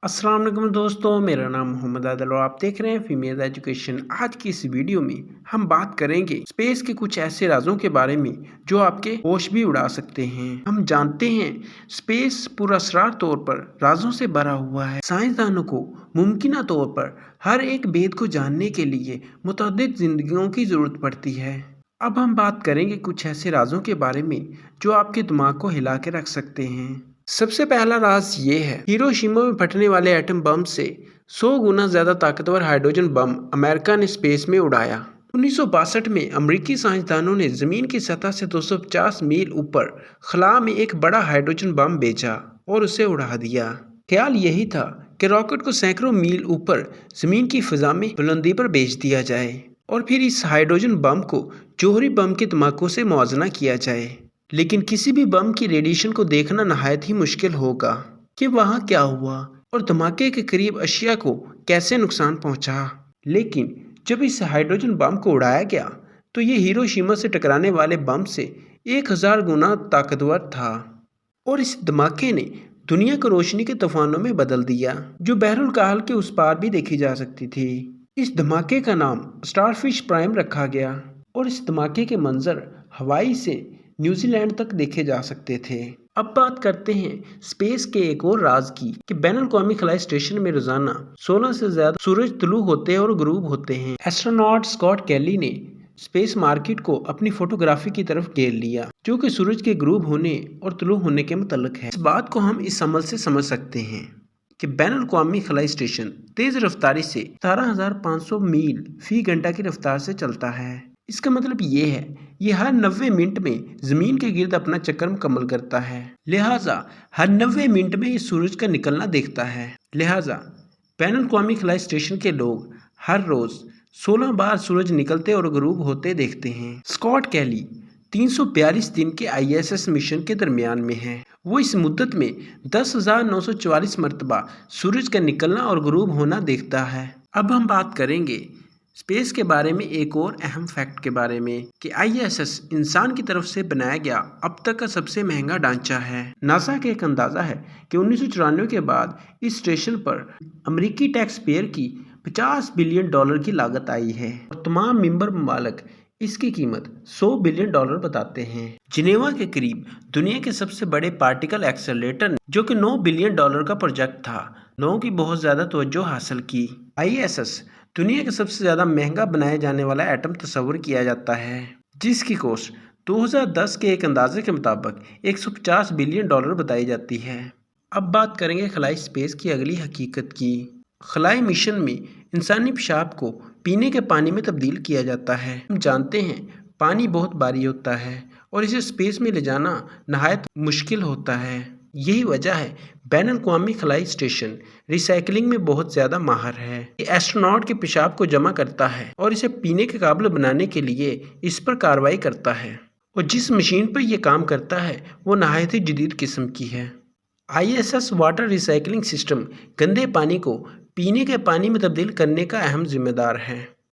अस्सलाम वालेकुम दोस्तों, मेरा नाम मोहम्मद आदिल और आप देख रहे हैं फीमेल एजुकेशन। आज की इस वीडियो में हम बात करेंगे स्पेस के कुछ ऐसे राजों के बारे में जो आपके होश भी उड़ा सकते हैं। हम जानते हैं स्पेस पुरअसरार तौर पर राजों से भरा हुआ है। साइंसदानों को मुमकिन तौर पर हर एक भेद को जानने के लिए मुतअद्दिद जिंदगियों की जरूरत पड़ती है। अब हम बात करेंगे कुछ ऐसे राजों के बारे में जो आपके दिमाग को हिला के रख सकते हैं। सबसे पहला राज ये है, हिरोशिमा में फटने वाले एटम बम से 100 गुना ज्यादा ताकतवर हाइड्रोजन बम अमेरिका ने स्पेस में उड़ाया। 1962 में अमेरिकी साइंसदानों ने जमीन की सतह से 250 मील ऊपर खला में एक बड़ा हाइड्रोजन बम भेजा और उसे उड़ा दिया। ख्याल यही था कि रॉकेट को सैकड़ों मील ऊपर जमीन की फिजा में बुलंदी पर भेज दिया जाए और फिर इस हाइड्रोजन बम को जौहरी बम के धमाकों से मुआवजा किया जाए। लेकिन किसी भी बम की रेडिएशन को देखना नहायत ही मुश्किल होगा कि वहाँ क्या हुआ और धमाके के करीब अशिया को कैसे नुकसान पहुंचा। लेकिन जब इस हाइड्रोजन बम को उड़ाया गया तो ये हिरोशिमा से टकराने वाले बम से 1000 गुना ताकतवर था और इस धमाके ने दुनिया को रोशनी के तूफानों में बदल दिया जो बहरुल काल के उस पार भी देखी जा सकती थी। इस धमाके का नाम स्टारफिश प्राइम रखा गया और इस धमाके के मंजर हवाई से न्यूजीलैंड तक देखे जा सकते थे। अब बात करते हैं स्पेस के एक और राज की कि बैनुल-अक़वामी खलाई स्टेशन में रोजाना 16 से ज्यादा सूरज तुलू होते हैं और गुरूब होते हैं। एस्ट्रोनॉट स्कॉट कैली ने स्पेस मार्केट को अपनी फोटोग्राफी की तरफ घेर लिया जो कि सूरज के गुरूब होने और तुलू होने के मुतल्लिक है। इस बात को हम इस अमल से समझ सकते हैं कि बैनुल-अक़वामी खलाई स्टेशन तेज रफ्तारी से 17,500 मील फी घंटा की रफ्तार से चलता है। इसका मतलब ये है ये हर 90 मिनट में जमीन के गिर्द अपना चक्कर मुकम्मल करता है, लिहाजा हर 90 मिनट में ये सूरज का निकलना देखता है। लिहाजा बैनुल-अक़वामी खलाई स्टेशन के लोग हर रोज 16 बार सूरज निकलते और गुरूब होते देखते हैं। स्कॉट कैली 342 दिन के ISS मिशन के दरमियान में है। वो इस मुद्दत में 10,944 मरतबा सूरज का निकलना और गुरूब होना देखता है। अब हम बात करेंगे स्पेस के बारे में एक और अहम फैक्ट के बारे में कि ISS इंसान की तरफ से बनाया गया अब तक का सबसे महंगा ढांचा है। नासा का एक अंदाजा है कि 1994 के बाद इस स्टेशन पर अमेरिकी टैक्स पेयर की $50 बिलियन की लागत आई है और तमाम मेंबर ममालिक इसकी कीमत $100 बिलियन बताते हैं। जिनेवा के करीब दुनिया के सबसे बड़े पार्टिकल एक्सेलरेटर जो कि $9 बिलियन का प्रोजेक्ट था, लोगों की बहुत ज्यादा तवज्जो हासिल की। ISS दुनिया के सबसे ज्यादा महंगा बनाए जाने वाला एटम तस्वर किया जाता है जिसकी कॉस्ट 2010 के एक अंदाजे के मुताबिक $150 बिलियन बताई जाती है। अब बात करेंगे खलाई स्पेस की अगली हकीकत की। खलाई मिशन में इंसानी पेशाब को पीने के पानी में तब्दील किया जाता है। हम जानते हैं पानी बहुत भारी होता है और इसे स्पेस में ले जाना नहायत मुश्किल होता है। यही वजह है बैनुल-अक़वामी खलाई स्टेशन रिसाइकलिंग में बहुत ज़्यादा माहिर है। ये एस्ट्रोनॉट के पेशाब को जमा करता है और इसे पीने के काबिल बनाने के लिए इस पर कार्रवाई करता है और जिस मशीन पर यह काम करता है वो नहायत ही जदीद किस्म की है। ISS वाटर रिसाइकलिंग सिस्टम गंदे पानी को पीने के पानी में तब्दील करने का अहम जिम्मेदार है।